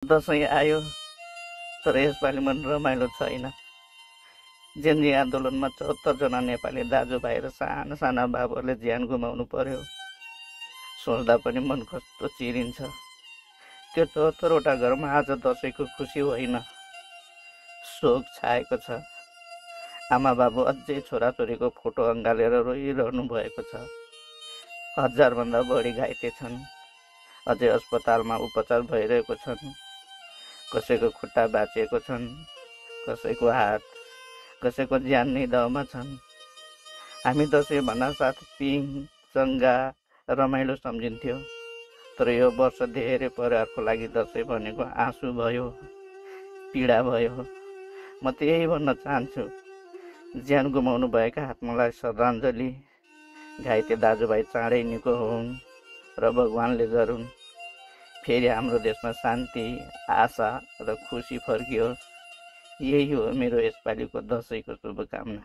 दसैँ आयो तर यसपालि मन रमाइलो छैन। जेन्जी आन्दोलनमा 74 जना नेपाली दाजुभाइ र साना साना बाबुहरूले ज्यान गुमाउनु पर्यो। सोच्दा पनि मन कस्तो चिरिन्छ। त्यो 74 वटा घरमा आज दसैँको खुसी होइन, शोक छाएको छ। आमा बाबु अझै छोराछोरीको फोटो अँगालेर रोइरहनु भएको छ। 1000 भन्दा बढी घाइते छन्, अझै अस्पतालमा उपचार भइरहेको छन्। कसैको खुट्टा भाँचिएको छन्, कसैको हात, कसैको ज्यान नै दाउमा छन्। हामी दसैँ भन्ना साथ पिङ चङ्गा रमाइलो सम्झिन्थ्यो, तर यो वर्ष धेरै परिवारको लागि दसैँ भनेको आँसु भयो, पीडा भयो। म त्यही भन्न चाहन्छु, ज्यान गुमाउनु भएका आत्मालाई श्रद्धाञ्जली। घाइते दाजुभाइ चाँडै निको हुन् र भगवानले गरून् फेरि हाम्रो देशमा शान्ति, आशा र खुसी फर्कियोस्। यही हो मेरो यसपालिको दसैँको शुभकामना।